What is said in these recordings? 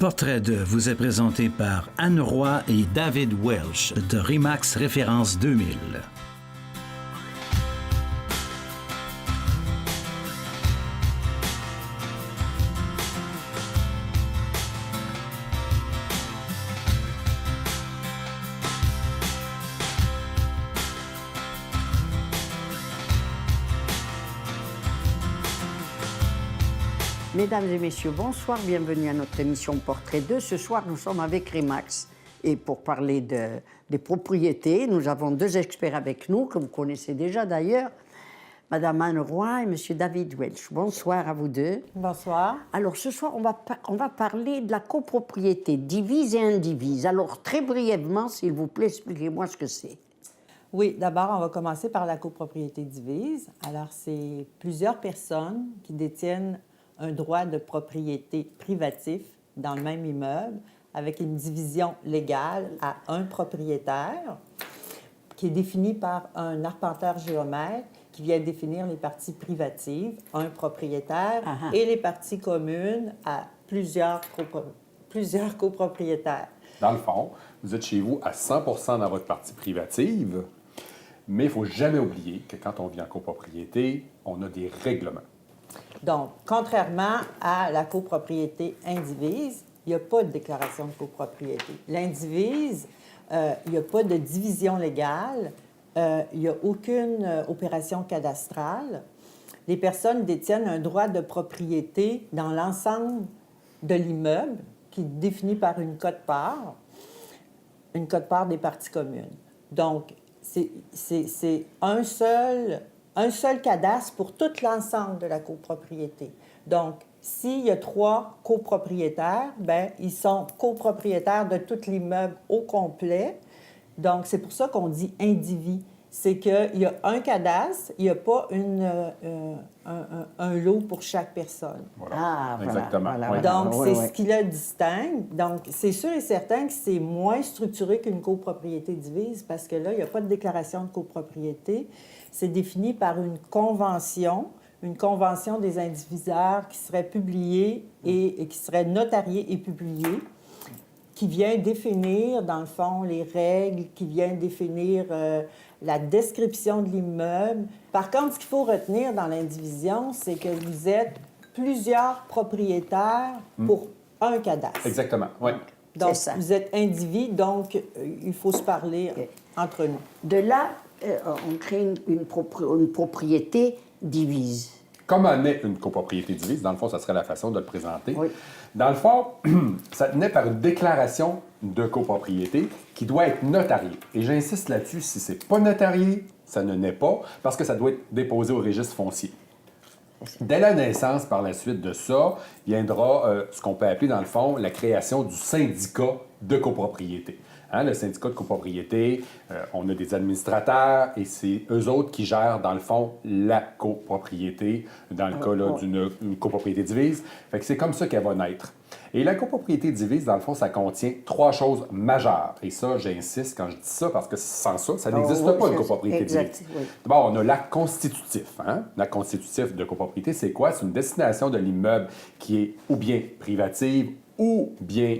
Portrait 2 vous est présenté par Anne Roy et David Welch de RE/MAX Référence 2000. Mesdames et messieurs, bonsoir, bienvenue à notre émission Portrait 2. Ce soir, nous sommes avec RE/MAX et pour parler des propriétés, nous avons deux experts avec nous, que vous connaissez déjà d'ailleurs, Madame Anne Roy et Monsieur David Welch. Bonsoir à vous deux. Bonsoir. Alors ce soir, on va parler de la copropriété, divise et indivise. Alors très brièvement, s'il vous plaît, expliquez-moi ce que c'est. Oui, d'abord, on va commencer par la copropriété divise. Alors, c'est plusieurs personnes qui détiennent un droit de propriété privatif dans le même immeuble avec une division légale à un propriétaire qui est définie par un arpenteur géomètre qui vient définir les parties privatives, un propriétaire, et les parties communes à plusieurs copropriétaires. Dans le fond, vous êtes chez vous à 100 dans votre partie privative, mais il ne faut jamais oublier que quand on vit en copropriété, on a des règlements. Donc, contrairement à la copropriété indivise, il n'y a pas de déclaration de copropriété. L'indivise, il n'y a pas de division légale, il n'y a aucune opération cadastrale. Les personnes détiennent un droit de propriété dans l'ensemble de l'immeuble qui est défini par une quote-part des parties communes. Donc, c'est un seul cadastre pour tout l'ensemble de la copropriété. Donc, s'il y a 3 copropriétaires, bien, ils sont copropriétaires de tout l'immeuble au complet. Donc, c'est pour ça qu'on dit indivis. C'est qu'il y a un cadastre, il n'y a pas un lot pour chaque personne. Voilà. Ah, voilà, Exactement. voilà, Oui. voilà. Donc, c'est ce qui le distingue. Donc, c'est sûr et certain que c'est moins structuré qu'une copropriété divise parce que là, il n'y a pas de déclaration de copropriété. C'est défini par une convention des indiviseurs qui serait publiée et qui serait notariée et publiée, qui vient définir, dans le fond, les règles, qui vient définir la description de l'immeuble. Par contre, ce qu'il faut retenir dans l'indivision, c'est que vous êtes plusieurs propriétaires pour un cadastre. Exactement, oui. Donc, C'est ça. vous êtes indivis, donc il faut se parler entre nous. De là, on crée une propriété divise. Comment naît une copropriété divise? Dans le fond, ça serait la façon de le présenter. Oui. Dans le fond, ça naît par une déclaration de copropriété qui doit être notariée. Et j'insiste là-dessus, si ce n'est pas notarié, ça ne naît pas, parce que ça doit être déposé au registre foncier. Dès la naissance, par la suite de ça, viendra ce qu'on peut appeler, dans le fond, la création du syndicat de copropriété. Hein, le syndicat de copropriété, on a des administrateurs et c'est eux autres qui gèrent, dans le fond, la copropriété, dans le cas là, d'une copropriété divise. Fait que c'est comme ça qu'elle va naître. Et la copropriété divise, dans le fond, ça contient 3 choses majeures. Et ça, j'insiste quand je dis ça, parce que sans ça, ça n'existe pas, une copropriété divise. Oui. D'abord, on a l'acte constitutif. Hein? L'acte constitutif de copropriété, c'est quoi? C'est une destination de l'immeuble qui est ou bien privative ou bien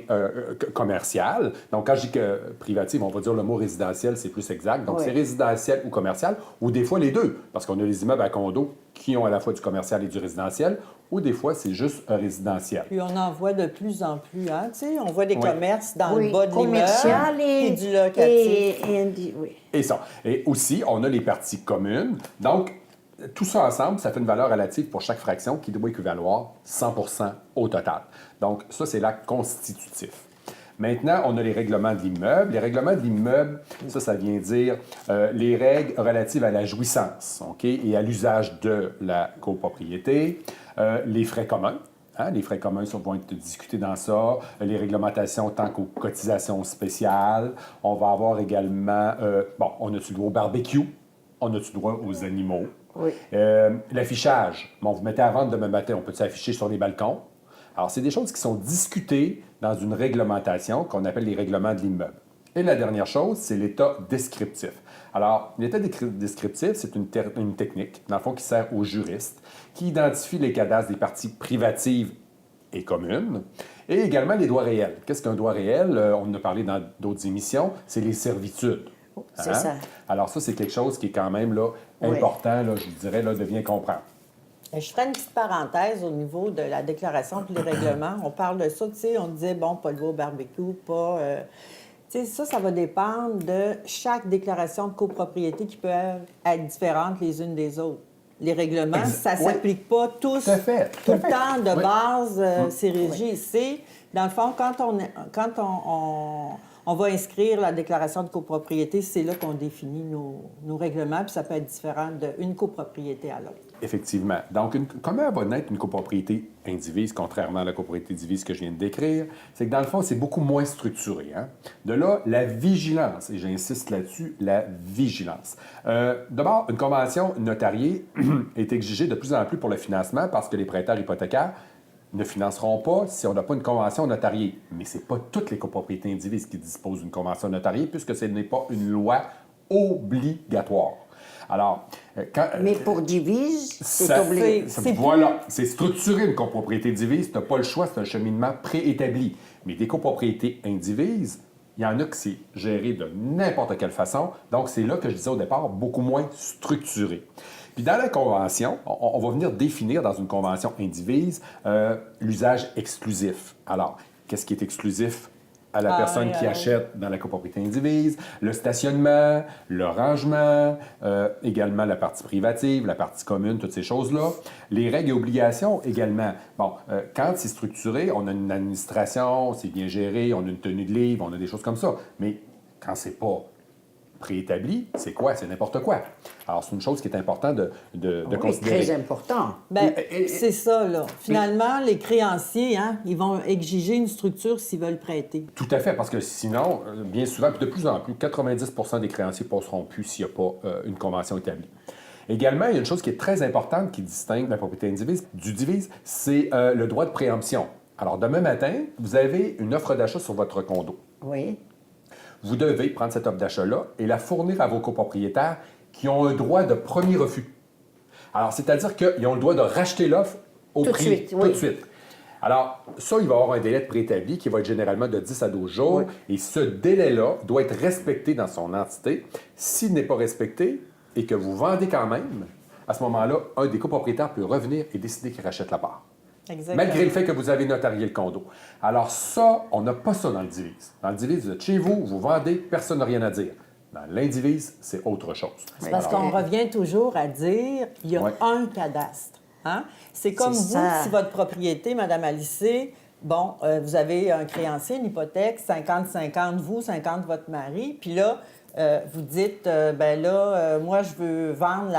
commerciale. Donc, quand je dis que privative, on va dire le mot résidentiel, c'est plus exact. Donc, c'est résidentiel ou commercial, ou des fois les deux, parce qu'on a les immeubles à condo qui ont à la fois du commercial et du résidentiel, ou des fois, c'est juste un résidentiel. Puis on en voit de plus en plus, hein? Tu sais, on voit des commerces dans Oui, le bas de commercial l'immeuble et du locatif. oui. Et ça. Et aussi, on a les parties communes. Donc, tout ça ensemble, ça fait une valeur relative pour chaque fraction qui doit équivaloir 100 au total. Donc, ça, c'est l'acte constitutif. Maintenant, on a les règlements de l'immeuble. Les règlements de l'immeuble, ça vient dire les règles relatives à la jouissance, OK, et à l'usage de la copropriété, les frais communs. Hein, les frais communs vont être discutés dans ça, les réglementations tant qu'aux cotisations spéciales. On va avoir également, on a-tu le droit au barbecue? On a-tu le droit aux animaux? Oui. L'affichage. Bon, vous mettez à vendre demain matin, on peut s'afficher sur les balcons? Alors, c'est des choses qui sont discutées dans une réglementation qu'on appelle les règlements de l'immeuble. Et la dernière chose, c'est l'état descriptif. Alors, l'état descriptif, c'est une technique, dans le fond, qui sert aux juristes, qui identifie les cadastres des parties privatives et communes Et également les droits réels. Qu'est-ce qu'un droit réel? On en a parlé dans d'autres émissions, c'est les servitudes. C'est ça. Alors ça, c'est quelque chose qui est quand même là, Oui. important, là, je dirais, là, de bien comprendre. Je ferai une petite parenthèse au niveau de la déclaration et les règlements. On parle de ça, tu sais, on disait, bon, pas le veau au barbecue, pas... tu sais, ça va dépendre de chaque déclaration de copropriété qui peut être différente les unes des autres. Les règlements, ça ne Oui. s'applique pas tous Tout à fait, tout tout à le fait. temps de Oui. base, c'est régi. C'est, dans le fond, quand on va inscrire la déclaration de copropriété, c'est là qu'on définit nos règlements, puis ça peut être différent d'une copropriété à l'autre. Effectivement. Donc, comment va naître une copropriété indivise, contrairement à la copropriété divise que je viens de décrire? C'est que dans le fond, c'est beaucoup moins structuré. Hein? De là, la vigilance, et j'insiste là-dessus, la vigilance. D'abord, une convention notariée est exigée de plus en plus pour le financement parce que les prêteurs hypothécaires ne financeront pas si on n'a pas une convention notariée. Mais ce n'est pas toutes les copropriétés indivises qui disposent d'une convention notariée puisque ce n'est pas une loi obligatoire. Alors, Mais pour divise, c'est ça- obligé. Voilà, c'est structuré une copropriété divise, tu n'as pas le choix, c'est un cheminement préétabli. Mais des copropriétés indivises, il y en a que c'est géré de n'importe quelle façon. Donc, c'est là que je disais au départ, beaucoup moins structuré. Puis dans la convention, on va venir définir dans une convention indivise l'usage exclusif. Alors, qu'est-ce qui est exclusif à la personne qui achète dans la copropriété indivise, le stationnement, le rangement, également la partie privative, la partie commune, toutes ces choses-là. Les règles et obligations également. Bon, quand c'est structuré, on a une administration, c'est bien géré, on a une tenue de livre, on a des choses comme ça. Mais quand c'est pas préétabli, c'est quoi? C'est n'importe quoi. Alors, c'est une chose qui est importante de Oui, considérer. très important. Bien, c'est ça, là. Finalement, les créanciers, hein, ils vont exiger une structure s'ils veulent prêter. Tout à fait, parce que sinon, bien souvent, puis de plus en plus, 90 des créanciers ne passeront plus s'il n'y a pas une convention établie. Également, il y a une chose qui est très importante qui distingue la propriété indivise du divise, c'est le droit de préemption. Alors, demain matin, vous avez une offre d'achat sur votre condo. Oui. Vous devez prendre cette offre d'achat-là et la fournir à vos copropriétaires qui ont un droit de premier refus. Alors, c'est-à-dire qu'ils ont le droit de racheter l'offre au Tout de prix, suite, tout oui. de suite. Alors, ça, il va y avoir un délai de préétabli qui va être généralement de 10 à 12 jours. Oui. Et ce délai-là doit être respecté dans son entité. S'il n'est pas respecté et que vous vendez quand même, à ce moment-là, un des copropriétaires peut revenir et décider qu'il rachète la part. Exactement. Malgré le fait que vous avez notarié le condo. Alors ça, on n'a pas ça dans le divise. Dans le divise, vous êtes chez vous, vous vendez, personne n'a rien à dire. Dans l'indivise, c'est autre chose. C'est parce qu'on revient toujours à dire il y a Ouais. un cadastre. Hein? C'est comme C'est vous, ça. si votre propriété, Mme Alicée, bon, vous avez un créancier, une hypothèque, 50-50 vous, 50 votre mari, puis là, vous dites, moi, je veux vendre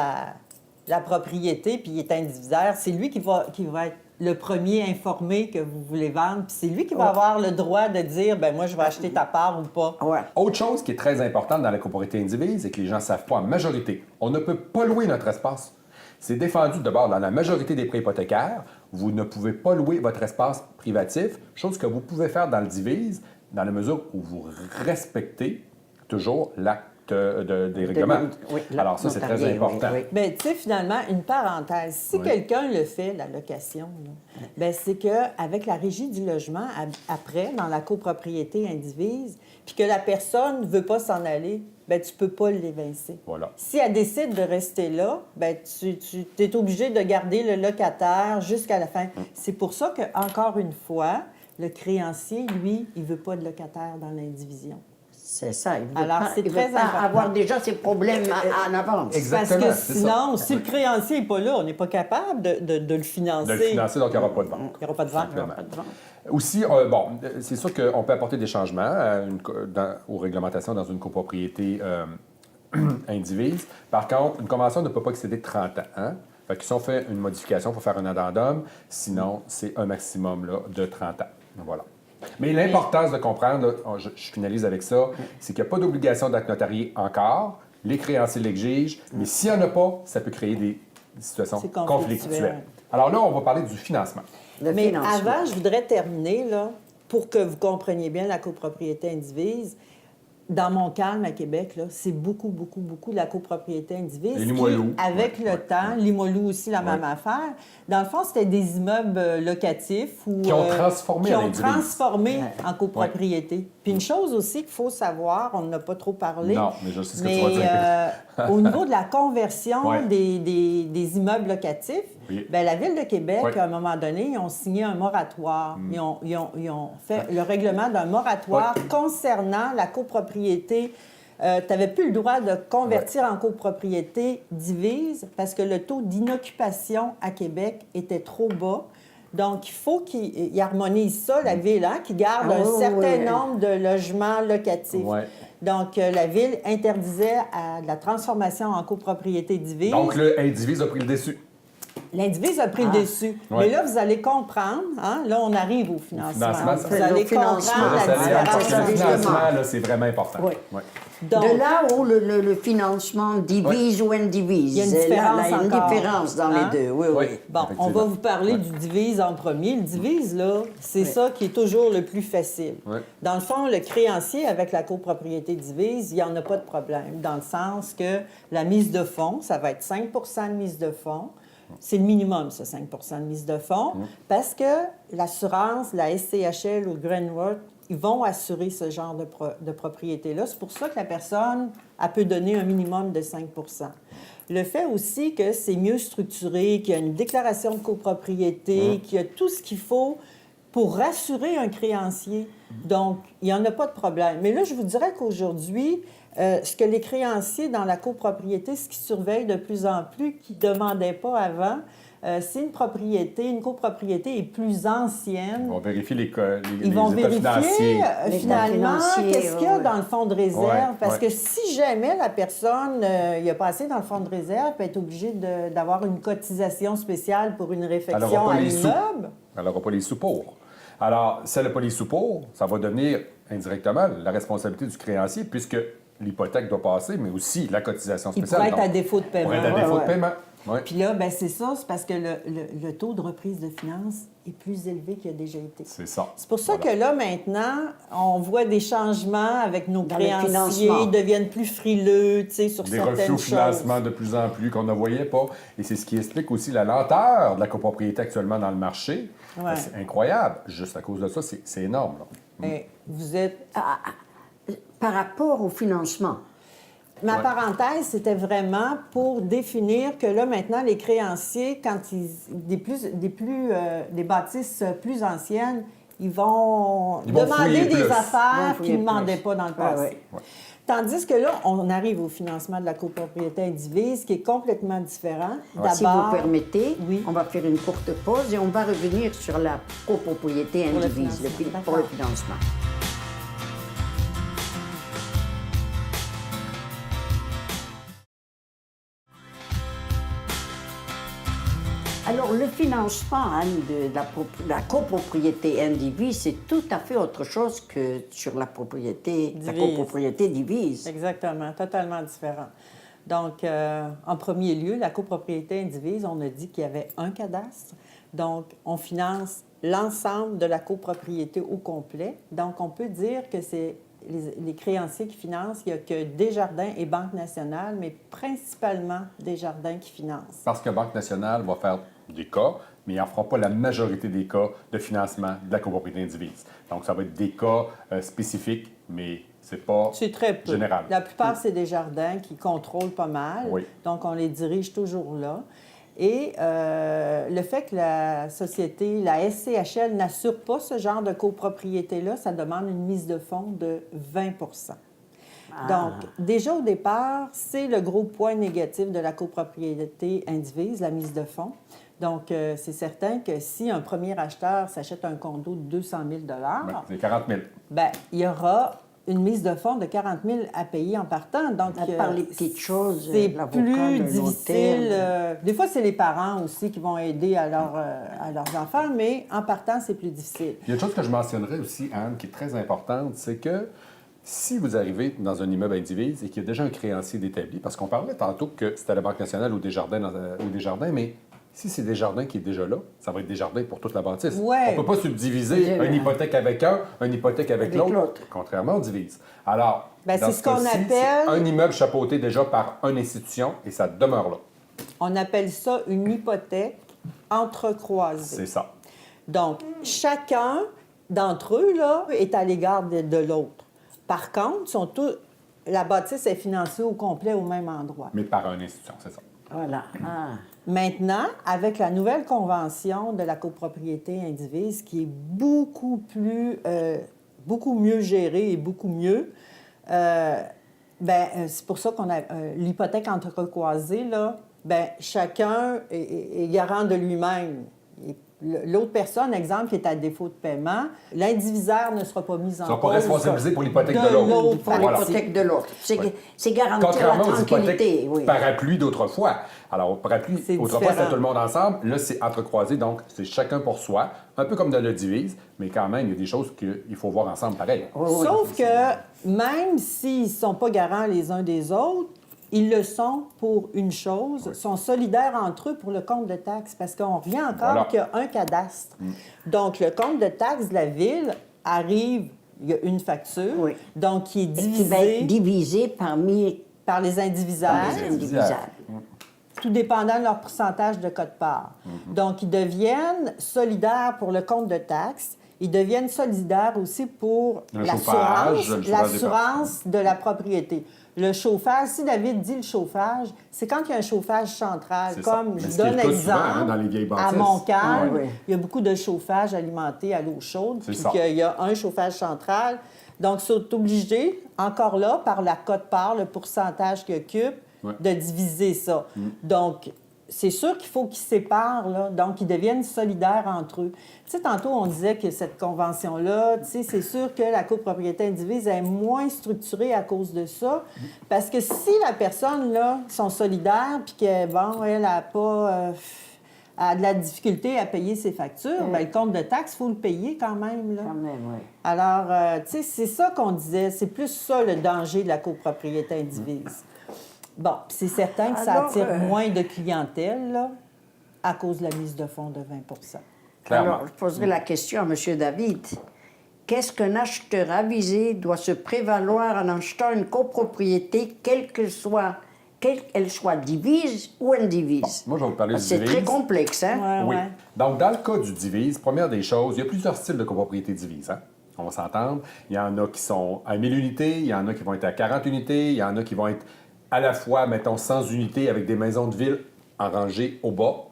la propriété, puis il est indivisaire. C'est lui qui va être le premier informé que vous voulez vendre, puis c'est lui qui va avoir le droit de dire, moi, je vais acheter ta part ou pas. Ouais. Autre chose qui est très importante dans la copropriété indivise et que les gens ne savent pas en majorité, on ne peut pas louer notre espace. C'est défendu d'abord dans la majorité des prêts hypothécaires. Vous ne pouvez pas louer votre espace privatif, chose que vous pouvez faire dans le divise, dans la mesure où vous respectez toujours l'acte des règlements. Oui, Alors ça, c'est très notarié, important. oui, oui. Bien, tu sais, finalement, une parenthèse. Si Oui. quelqu'un le fait, la location, bien, c'est qu'avec la régie du logement, après, dans la copropriété indivise, puis que la personne ne veut pas s'en aller, bien, tu ne peux pas l'évincer. Voilà. Si elle décide de rester là, bien, tu es obligé de garder le locataire jusqu'à la fin. C'est pour ça que, encore une fois, le créancier, lui, il ne veut pas de locataire dans l'indivision. C'est ça. Il veut Alors, pas, c'est il veut très pas important. avoir déjà ses problèmes en avance. Exactement, Parce que c'est sinon, ça. si le créancier n'est pas là, on n'est pas capable de le financer. De le financer, donc il n'y aura pas de vente. Il n'y aura pas de vente. Simplement. Pas de vente. Aussi, c'est sûr qu'on peut apporter des changements aux réglementations dans une copropriété indivise. Par contre, une convention ne peut pas excéder 30 ans. Hein? Fait que si on fait une modification, il faut faire un addendum. Sinon, c'est un maximum là, de 30 ans. Voilà. Mais l'importance de comprendre, là, je finalise avec ça, c'est qu'il n'y a pas d'obligation d'acte notarié encore. Les créanciers l'exigent, mais s'il n'y en a pas, ça peut créer des situations C'est conflictuel. conflictuelles. Alors là, on va parler du financement. Le Mais financement. avant, je voudrais terminer, là, pour que vous compreniez bien la copropriété indivise. dans Montcalm, à Québec, là, c'est beaucoup, beaucoup, beaucoup de la copropriété indivise. Et Limoilou. Avec le temps, Limoilou aussi, la même affaire. Dans le fond, c'était des immeubles locatifs ou Qui ont transformé qui en ont indivise. transformé en copropriété. Puis une chose aussi qu'il faut savoir, on n'en a pas trop parlé. Non, mais je sais ce que tu vas dire. Au niveau de la conversion Ouais. des immeubles locatifs, Oui. bien, la Ville de Québec, Ouais. à un moment donné, ils ont signé un moratoire. Ils ont fait le règlement d'un moratoire concernant la copropriété. Tu n'avais plus le droit de convertir en copropriété divise parce que le taux d'inoccupation à Québec était trop bas. Donc, il faut qu'il harmonise ça, la Ville, hein, qui garde Ah un oui, certain oui. nombre de logements locatifs. Ouais. Donc, la Ville interdisait de la transformation en copropriété divise. Donc, le indivise a pris le dessus. L'indivise a pris le dessus. Ouais. Mais là, vous allez comprendre, hein, là, on arrive au financement. financement, Vous allez au financement. comprendre Là, la ça, différence. parce que le Justement. financement, là, c'est vraiment important. Oui. Ouais. Donc, De là où le financement divise ou indivise. Il y a une Là, différence il y a une encore. différence dans Hein? les deux, oui, Oui. oui. bon, on Effectivement. va vous parler du divise en premier. Le divise, là, c'est ça qui est toujours le plus facile. Oui. Dans le fond, le créancier avec la copropriété divise, il n'y en a pas de problème, dans le sens que la mise de fonds, ça va être 5 de mise de fonds. C'est le minimum, ça, 5 de mise de fonds, parce que l'assurance, la SCHL ou le Greenworth, ils vont assurer ce genre de propriété-là. C'est pour ça que la personne, elle peut donner un minimum de 5 Le fait aussi que c'est mieux structuré, qu'il y a une déclaration de copropriété, qu'il y a tout ce qu'il faut pour rassurer un créancier. Donc, il n'y en a pas de problème. Mais là, je vous dirais qu'aujourd'hui, ce que les créanciers dans la copropriété, ce qu'ils surveillent de plus en plus, qu'ils ne demandaient pas avant, si une copropriété est plus ancienne, On vérifie les ils vont états vérifier financiers. Les finalement états financiers, qu'est-ce qu'il y a ouais. dans le fonds de réserve. Ouais, Parce ouais. que si jamais la personne, il n'y a pas assez dans le fonds de réserve, peut être obligée d'avoir une cotisation spéciale pour une Elle réfection n'aura à pas les sous. l'immeuble. Elle n'aura pas les sous pour. Alors, si elle n'a pas les sous pour, ça va devenir indirectement la responsabilité du créancier, puisque l'hypothèque doit passer, mais aussi la cotisation Il spéciale. pourrait être à Donc, défaut de paiement. pourrait être à défaut de paiement. Ouais. Puis là, ben c'est ça, c'est parce que le taux de reprise de finances est plus élevé qu'il a déjà été. C'est ça. C'est pour ça Voilà. que là, maintenant, on voit des changements avec nos Dans le créanciers, financement. ils deviennent plus frileux, tu sais, sur Des certaines refus au choses. financement de plus en plus qu'on ne voyait pas. Et c'est ce qui explique aussi la lenteur de la copropriété actuellement dans le marché. Ouais. C'est incroyable. Juste à cause de ça, c'est énorme. là. Et vous êtes... Par rapport au financement, Ma Ouais. parenthèse, c'était vraiment pour définir que là, maintenant, les créanciers, quand des bâtisses plus anciennes, ils vont Ils vont demander fouiller des plus. Ils vont affaires fouiller qu'ils ne demandaient plus. pas dans le Ah, passé. ouais. Ouais. Tandis que là, on arrive au financement de la copropriété indivise, qui est complètement différent. si vous permettez, Oui. on va faire une courte pause et on va revenir sur la copropriété Pour le indivise, financement. pour le D'accord. financement. Alors, le financement Anne, de la copropriété indivise, c'est tout à fait autre chose que sur la Divise. copropriété divise. Exactement, totalement différent. Donc, en premier lieu, la copropriété indivise, on a dit qu'il y avait un cadastre. Donc, on finance l'ensemble de la copropriété au complet. Donc, on peut dire que c'est les créanciers qui financent. Il n'y a que Desjardins et Banque nationale, mais principalement Desjardins qui financent. Parce que Banque nationale va faire des cas, mais ils n'en feront pas la majorité des cas de financement de la copropriété indivise. Donc, ça va être des cas spécifiques, mais c'est pas C'est très peu. général. La plupart, c'est Desjardins qui contrôlent pas mal. Oui. Donc, on les dirige toujours là. Et le fait que la société, la SCHL, n'assure pas ce genre de copropriété-là, ça demande une mise de fonds de 20 Donc, déjà au départ, c'est le gros point négatif de la copropriété indivise, la mise de fonds. Donc, c'est certain que si un premier acheteur s'achète un condo de 200 000 Ouais, c'est 40 000. bien, il y aura une mise de fonds de 40 000 à payer en partant. Donc, À part les petites choses, c'est l'avocat, plus le difficile. notaire. Des fois, c'est les parents aussi qui vont aider à leurs enfants, mais en partant, c'est plus difficile. Il y a une chose que je mentionnerais aussi, Anne, qui est très importante, c'est que si vous arrivez dans un immeuble indivise et qu'il y a déjà un créancier d'établi, parce qu'on parlait tantôt que c'était la Banque nationale ou Desjardins, mais Si c'est Desjardins qui est déjà là, ça va être Desjardins pour toute la bâtisse. Ouais. On ne peut pas subdiviser une hypothèque avec un, une hypothèque avec Avec l'autre. l'autre. Contrairement, on divise. Alors, Ben, dans c'est ce qu'on cas-ci, appelle- c'est un immeuble chapeauté déjà par une institution et ça demeure là. On appelle ça une hypothèque entrecroisée. C'est ça. Donc, chacun d'entre eux là, est à l'égard de l'autre. Par contre, la bâtisse est financée au complet au même endroit. Mais par une institution, c'est ça. Voilà. Ah. Maintenant, avec la nouvelle convention de la copropriété indivise, qui est beaucoup mieux gérée et beaucoup mieux, c'est pour ça qu'on a l'hypothèque entrecroisée, là, chacun est garant de lui-même. L'autre personne, exemple, qui est à défaut de paiement, l'indivisaire ne sera pas mis en Tu ne cause. seras pas responsabilisé pour l'hypothèque de l'autre. Pour Voilà. l'hypothèque de l'autre. C'est Oui. c'est garantir la Contrairement aux tranquillité. hypothèques Oui. parapluie d'autrefois. Alors, au parapluie, C'est autrefois, différent. c'était tout le monde ensemble. Là, c'est entrecroisé, donc c'est chacun pour soi. Un peu comme dans le divise, mais quand même, il y a des choses qu'il faut voir ensemble pareil. Oui, oui. Sauf que même s'ils ne sont pas garants les uns des autres, ils le sont pour une chose, sont solidaires entre eux pour le compte de taxes, parce qu'on revient encore Voilà. qu'il y a un cadastre. Donc, le compte de taxes de la ville arrive, il y a une facture, Oui. donc qui est Qui va être divisée divisé parmi par les indivisaires, les indivisables. tout dépendant de leur pourcentage de quote-part. Donc, ils deviennent solidaires pour le compte de taxes. Ils deviennent solidaires aussi pour Le chauffage, le chauffage des l'assurance de la propriété. Le chauffage, si David dit le chauffage, c'est quand il y a un chauffage central. C'est ça. Comme Mais je ce qui est donne le cas exemple, souvent, hein, dans les vieilles à bâtisses. Montcalm, Oui, oui. il y a beaucoup de chauffage alimenté à l'eau chaude, C'est puis ça. qu'il y a un chauffage central. Donc, ils sont obligés, encore là, par la quote-part, le pourcentage qu'ils occupent, Ouais. de diviser ça. Donc, c'est sûr qu'il faut qu'ils se séparent, là. Donc, ils deviennent solidaires entre eux. Tu sais, tantôt, on disait que cette convention-là, tu sais, c'est sûr que la copropriété indivise est moins structurée à cause de ça. Parce que si la personne, là, sont solidaires, puis que, bon, elle n'a pas... a de la difficulté à payer ses factures, bien, le compte de taxes, il faut le payer quand même, là. Quand même, oui. Alors, tu sais, c'est ça qu'on disait. C'est plus ça, le danger de la copropriété indivise. Bon, puis c'est certain que ça Alors, attire moins de clientèle, là, à cause de la mise de fonds de 20 Clairement. Alors, je poserai la question à M. David. Qu'est-ce qu'un acheteur avisé doit se prévaloir en achetant une copropriété, quelle qu'elle soit divise ou indivise? Moi, je vais vous parler du C'est divise. très complexe, hein? Ouais, Oui. ouais. Donc, dans le cas du divise, première des choses, il y a plusieurs styles de copropriété divise. Hein? On va s'entendre. Il y en a qui sont à 1000 unités, il y en a qui vont être à 40 unités, il y en a qui vont être à la fois, mettons, 100 unités avec des maisons de ville en rangée au bas.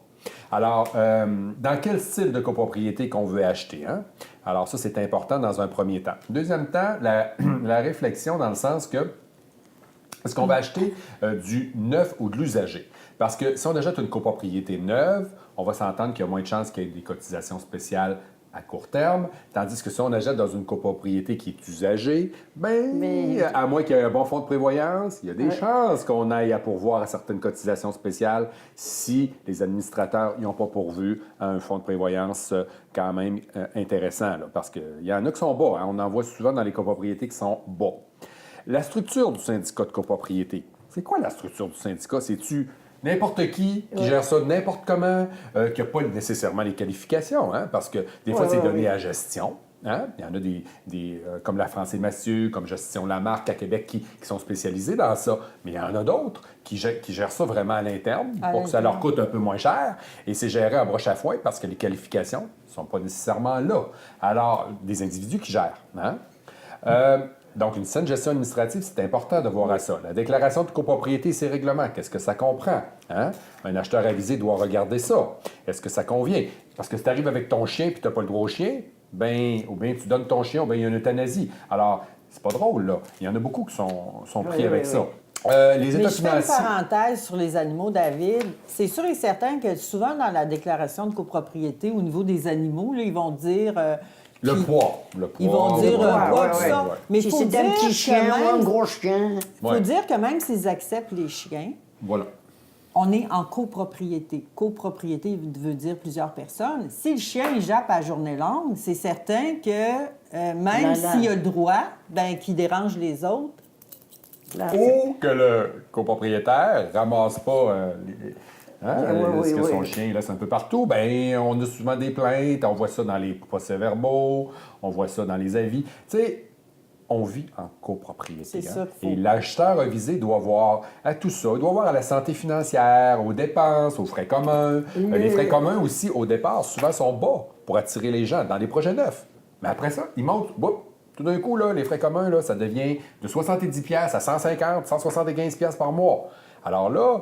Alors, dans quel style de copropriété qu'on veut acheter? Hein? Alors, ça, c'est important dans un premier temps. Deuxième temps, la réflexion dans le sens que est-ce qu'on va acheter du neuf ou de l'usager? Parce que si on achète une copropriété neuve, on va s'entendre qu'il y a moins de chances qu'il y ait des cotisations spéciales à court terme, tandis que si on achète dans une copropriété qui est usagée, à moins qu'il y ait un bon fonds de prévoyance, il y a des chances qu'on aille à pourvoir à certaines cotisations spéciales si les administrateurs n'y ont pas pourvu à un fonds de prévoyance quand même intéressant, là, parce qu'il y en a qui sont bas. Hein, on en voit souvent dans les copropriétés qui sont bas. La structure du syndicat de copropriété, c'est quoi la structure du syndicat? C'est-tu n'importe qui gère ça n'importe comment, qui n'a pas nécessairement les qualifications, hein? Parce que des fois, c'est donné à gestion. Hein? Il y en a des comme la France et Mathieu, comme Gestion Lamarque à Québec, qui sont spécialisés dans ça. Mais il y en a d'autres qui gèrent ça vraiment à l'interne pour que ça leur coûte un peu moins cher. Et c'est géré à broche à foin parce que les qualifications ne sont pas nécessairement là. Alors, des individus qui gèrent. Hein? Donc, une saine gestion administrative, c'est important de voir à ça. La déclaration de copropriété et ses règlements, qu'est-ce que ça comprend? Hein? Un acheteur avisé doit regarder ça. Est-ce que ça convient? Parce que si tu arrives avec ton chien et tu n'as pas le droit au chien, ou bien tu donnes ton chien, ou bien il y a une euthanasie. Alors, c'est pas drôle, là. Il y en a beaucoup qui sont pris avec ça. Les Mais états je fais une financiers... parenthèse sur les animaux, David. C'est sûr et certain que souvent, dans la déclaration de copropriété, au niveau des animaux, là, ils vont dire... Le poids. Ils vont dire poids, poids, ouais, tout ouais, ça. ouais. Mais il Si faut c'est dire un petit que chien ou un même... gros chien. faut Ouais. dire que même s'ils acceptent les chiens, Voilà. on est en copropriété. Copropriété veut dire plusieurs personnes. Si le chien, il jappe à journée longue, c'est certain que même s'il a le droit, qu'il dérange les autres. Là, Ou que le copropriétaire ramasse pas Hein? Oui, Est-ce que oui, son oui. chien il laisse un peu partout? Ben, on a souvent des plaintes, on voit ça dans les procès-verbaux, on voit ça dans les avis. Tu sais, on vit en copropriété. C'est hein. ça qu'il faut. Et l'acheteur avisé doit voir à tout ça. Il doit voir à la santé financière, aux dépenses, aux frais communs. Les frais communs aussi, au départ, souvent sont bas pour attirer les gens dans les projets neufs. Mais après ça, ils montent. Boum, tout d'un coup, là, les frais communs, là, ça devient de 70$ à 150, 175$ par mois. Alors là,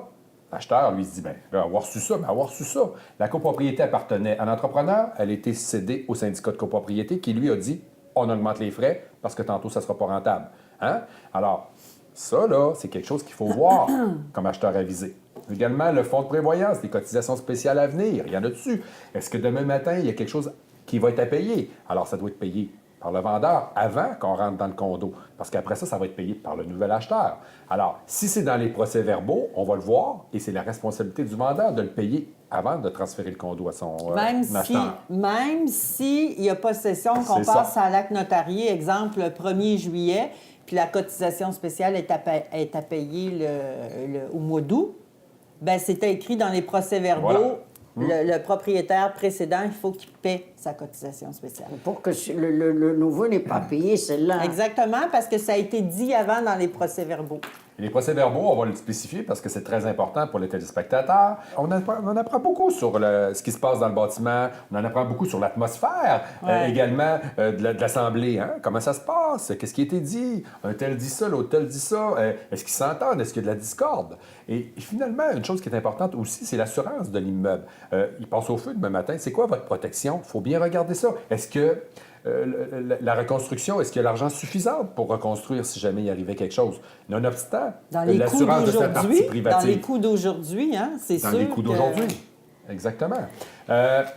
l'acheteur, lui, se dit, bien, avoir su ça, mais avoir su ça. La copropriété appartenait à l'entrepreneur, elle a été cédée au syndicat de copropriété qui, lui, a dit, on augmente les frais parce que tantôt, ça ne sera pas rentable. Hein? Alors, ça, là, c'est quelque chose qu'il faut voir comme acheteur avisé. Également, le fonds de prévoyance, les cotisations spéciales à venir, il y en a dessus. Est-ce que demain matin, il y a quelque chose qui va être à payer? Alors, ça doit être payé par le vendeur avant qu'on rentre dans le condo. Parce qu'après ça, ça va être payé par le nouvel acheteur. Alors, si c'est dans les procès-verbaux, on va le voir et c'est la responsabilité du vendeur de le payer avant de transférer le condo à son acheteur. Même si il y a possession, qu'on C'est passe ça. à l'acte notarié, exemple, le 1er juillet, puis la cotisation spéciale est à payer au mois d'août, bien, c'était écrit dans les procès-verbaux. Voilà. Le propriétaire précédent, il faut qu'il paie sa cotisation spéciale. Pour que le nouveau n'ait pas payé celle-là. Exactement, parce que ça a été dit avant dans les procès-verbaux. Et les procès-verbaux, on va le spécifier parce que c'est très important pour les téléspectateurs. On en apprend beaucoup sur ce qui se passe dans le bâtiment. On en apprend beaucoup sur l'atmosphère, également de l'Assemblée. Hein? Comment ça se passe? Qu'est-ce qui a été dit? Un tel dit ça, l'autre tel dit ça. Est-ce qu'ils s'entendent? Est-ce qu'il y a de la discorde? Et finalement, une chose qui est importante aussi, c'est l'assurance de l'immeuble. Il passe au feu demain matin. C'est quoi votre protection? Il faut bien regarder ça. Est-ce que la reconstruction, est-ce qu'il y a l'argent suffisant pour reconstruire si jamais il arrivait quelque chose? Nonobstant, Dans les coûts l'assurance de cette partie d'aujourd'hui, privative. dans les coûts d'aujourd'hui, hein, c'est sûr Dans les coûts que- d'aujourd'hui. Exactement.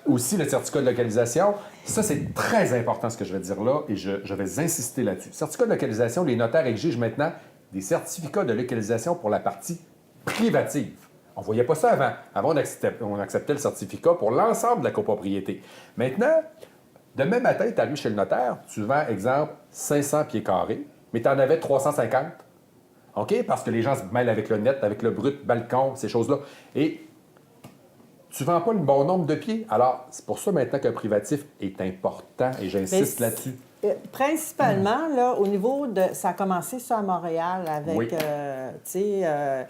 Aussi, le certificat de localisation. Ça, c'est très important ce que je vais dire là et je vais insister là-dessus. Certificat de localisation, les notaires exigent maintenant des certificats de localisation pour la partie privative. On ne voyait pas ça avant. Avant, on acceptait le certificat pour l'ensemble de la copropriété. Maintenant, demain matin, tu arrives chez le notaire, tu vends, exemple, 500 pieds carrés, mais tu en avais 350. OK? Parce que les gens se mêlent avec le net, avec le brut, balcon, ces choses-là. Et tu ne vends pas le bon nombre de pieds. Alors, c'est pour ça maintenant qu'un privatif est important et j'insiste Mais là-dessus. Principalement, là, au niveau de... Ça a commencé ça à Montréal avec, Oui. tu sais,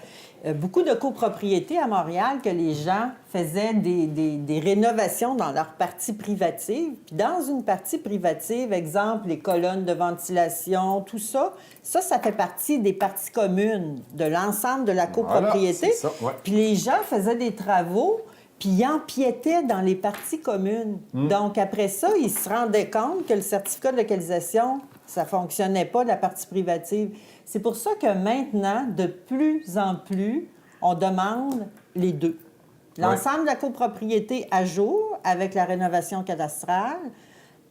beaucoup de copropriétés à Montréal que les gens faisaient des rénovations dans leur partie privative. Puis dans une partie privative, exemple, les colonnes de ventilation, tout ça, ça fait partie des parties communes de l'ensemble de la copropriété. c'est ça, ouais. Puis les gens faisaient des travaux, puis ils empiétaient dans les parties communes. Donc, après ça, ils se rendaient compte que le certificat de localisation, ça ne fonctionnait pas, la partie privative. C'est pour ça que maintenant, de plus en plus, on demande les deux. L'ensemble de la copropriété à jour, avec la rénovation cadastrale,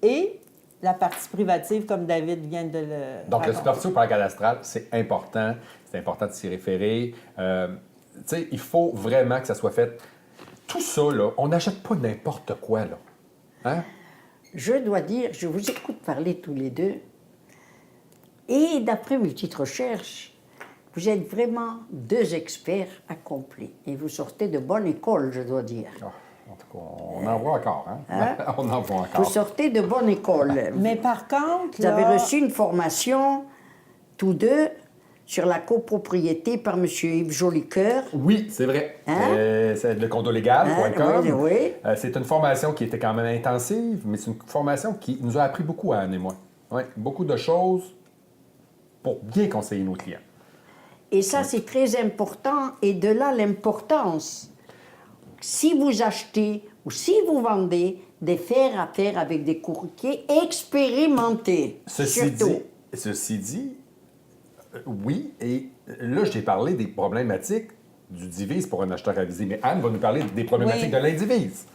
et la partie privative, comme David vient de le Donc, le raconter. superficie au plan cadastral, c'est important. C'est important de s'y référer. Tu sais, il faut vraiment que ça soit fait. Tout ça, là, on n'achète pas n'importe quoi, là. Hein? Je dois dire, je vous écoute parler tous les deux, et d'après mes petites recherches, vous êtes vraiment deux experts accomplis. Et vous sortez de bonne école, je dois dire. Ah, en tout cas, on en voit encore, hein? On en voit encore. Vous sortez de bonne école. Mais par contre, Vous avez là, reçu une formation, tous deux, sur la copropriété par M. Yves Jolicoeur. Oui, c'est vrai. Hein? C'est le condolégal.com. Oui, oui. C'est une formation qui était quand même intensive, mais c'est une formation qui nous a appris beaucoup à Anne et moi. Ouais, beaucoup de choses pour bien conseiller nos clients. Et ça, c'est très important. Et de là, l'importance, si vous achetez ou si vous vendez, de faire affaire avec des courtiers expérimentés. surtout. Ceci dit, oui, et là, je t'ai parlé des problématiques du divise pour un acheteur avisé, mais Anne va nous parler des problématiques Oui. de l'indivise.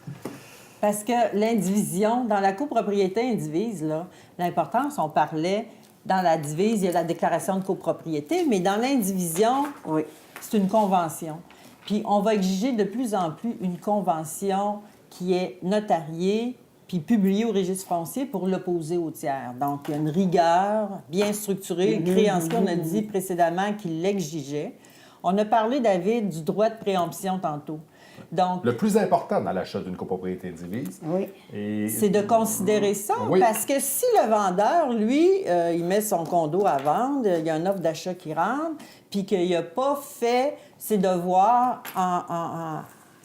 parce que l'indivision, dans la copropriété indivise, là, l'importance, on parlait, dans la divise, il y a la déclaration de copropriété, mais dans l'indivision, Oui. c'est une convention. Puis on va exiger de plus en plus une convention qui est notariée puis publiée au registre foncier pour l'opposer au tiers. Donc, il y a une rigueur bien structurée. Le créancier, on a dit précédemment qu'il l'exigeait. On a parlé, David, du droit de préemption tantôt. Donc, Le plus important dans l'achat d'une copropriété indivise. Oui. Et... c'est de considérer ça, Oui. parce que si le vendeur, lui, il met son condo à vendre, il y a une offre d'achat qui rentre, puis qu'il n'a pas fait ses devoirs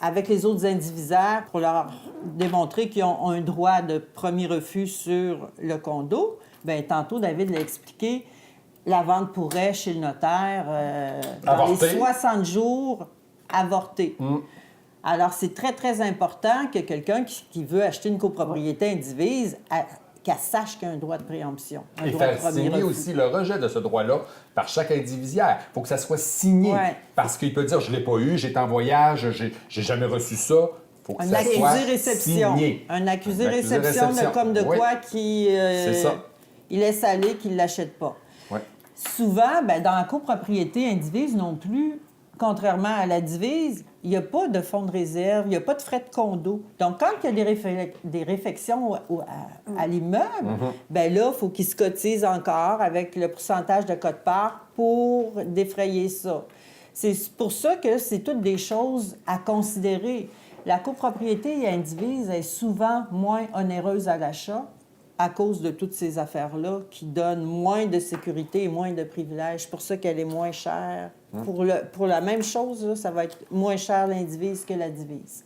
avec les autres indivisaires pour leur démontrer qu'ils ont un droit de premier refus sur le condo, bien, tantôt, David l'a expliqué, la vente pourrait, chez le notaire, dans les Avorter. 60 jours, avorter. Alors, c'est très, très important que quelqu'un qui veut acheter une copropriété indivise, qu'elle sache qu'il y a un droit de préemption, un Et droit de faire premier signer refus. aussi le rejet de ce droit-là par chaque indivisiaire. Il faut que ça soit signé. Ouais. Parce qu'il peut dire, je ne l'ai pas eu, j'étais en voyage, j'ai jamais reçu ça. Il faut que Un ça soit accusé-réception. signé. Un accusé-réception de comme de Oui. quoi qui... C'est ça. Il laisse aller, qu'il ne l'achète pas. Ouais. Souvent, ben, dans la copropriété indivise non plus, contrairement à la divise, il n'y a pas de fonds de réserve, il n'y a pas de frais de condo. Donc, quand il y a des réfections à l'immeuble, ben là, il faut qu'il se cotise encore avec le pourcentage de quote-part pour défrayer ça. C'est pour ça que c'est toutes des choses à considérer. La copropriété indivise est souvent moins onéreuse à l'achat à cause de toutes ces affaires-là qui donnent moins de sécurité et moins de privilèges. C'est pour ça qu'elle est moins chère. Pour la même chose, là, ça va être moins cher l'indivise que la divise.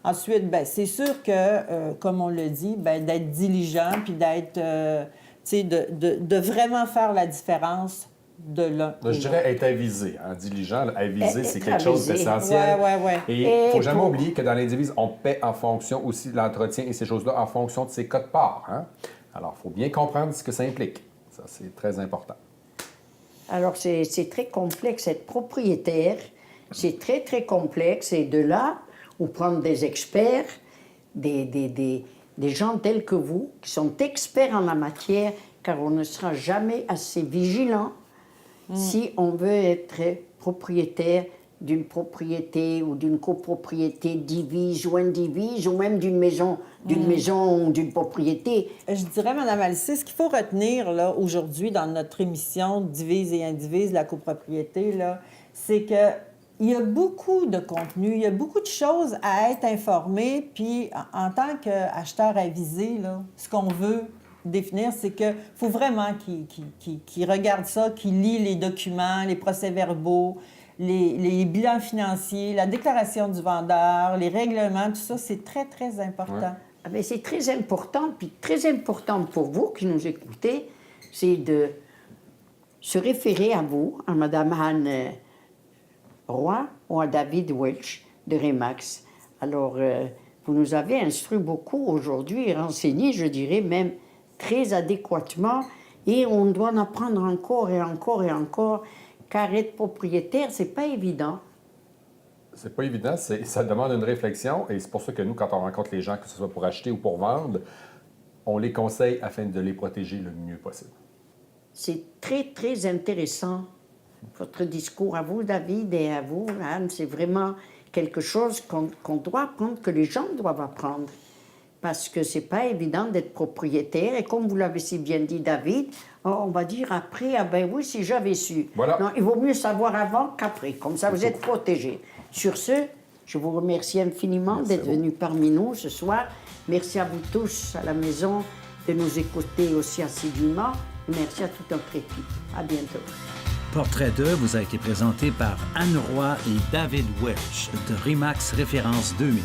Ensuite, bien, c'est sûr que, comme on le dit, bien, d'être diligent puis d'être, tu sais, de vraiment faire la différence de l'un. Je dirais être avisé. Diligent, avisé, c'est Être quelque chose avisé. d'essentiel. Ouais. Et il Et ne faut jamais pour- oublier que dans l'indivise, on paie en fonction aussi de l'entretien et ces choses-là en fonction de ses cotes-parts. Alors, il faut bien comprendre ce que ça implique. Ça, c'est très important. Alors, c'est très complexe. Être propriétaire, c'est très, très complexe. Et de là, où prendre des experts, des gens tels que vous, qui sont experts en la matière, car on ne sera jamais assez vigilant si on veut être propriétaire d'une propriété ou d'une copropriété divise ou indivise, ou même d'une maison ou d'une propriété. Je dirais, Mme Alcé, ce qu'il faut retenir là, aujourd'hui dans notre émission Divise et Indivise, la copropriété, là, c'est qu'il y a beaucoup de contenu, il y a beaucoup de choses à être informé, puis en tant qu'acheteur avisé, là, ce qu'on veut définir, c'est qu'il faut vraiment qu'il regarde ça, qu'il lit les documents, les procès-verbaux, les bilans financiers, la déclaration du vendeur, les règlements, tout ça, c'est très, très important. Ouais. Ah ben, c'est très important, puis très important pour vous qui nous écoutez, c'est de se référer à vous, à Mme Anne Roy ou à David Welch de Remax. Alors, vous nous avez instruit beaucoup aujourd'hui et renseigné, je dirais même très adéquatement, et on doit en apprendre encore et encore et encore, car être propriétaire, c'est pas évident. C'est pas évident, ça demande une réflexion et c'est pour ça que nous, quand on rencontre les gens, que ce soit pour acheter ou pour vendre, on les conseille afin de les protéger le mieux possible. C'est très, très intéressant, votre discours à vous, David, et à vous, Anne. C'est vraiment quelque chose qu'on doit apprendre, que les gens doivent apprendre. Parce que c'est pas évident d'être propriétaire. Et comme vous l'avez si bien dit, David, on va dire après, ah ben oui, si j'avais su. Voilà. Non, il vaut mieux savoir avant qu'après. Comme ça, vous êtes protégés. Sur ce, je vous remercie infiniment Merci d'être à vous. venus parmi nous ce soir. Merci à vous tous à la maison de nous écouter aussi assidûment. Merci à toute notre équipe. À bientôt. Portrait 2 vous a été présenté par Anne Roy et David Welch de Remax Référence 2000.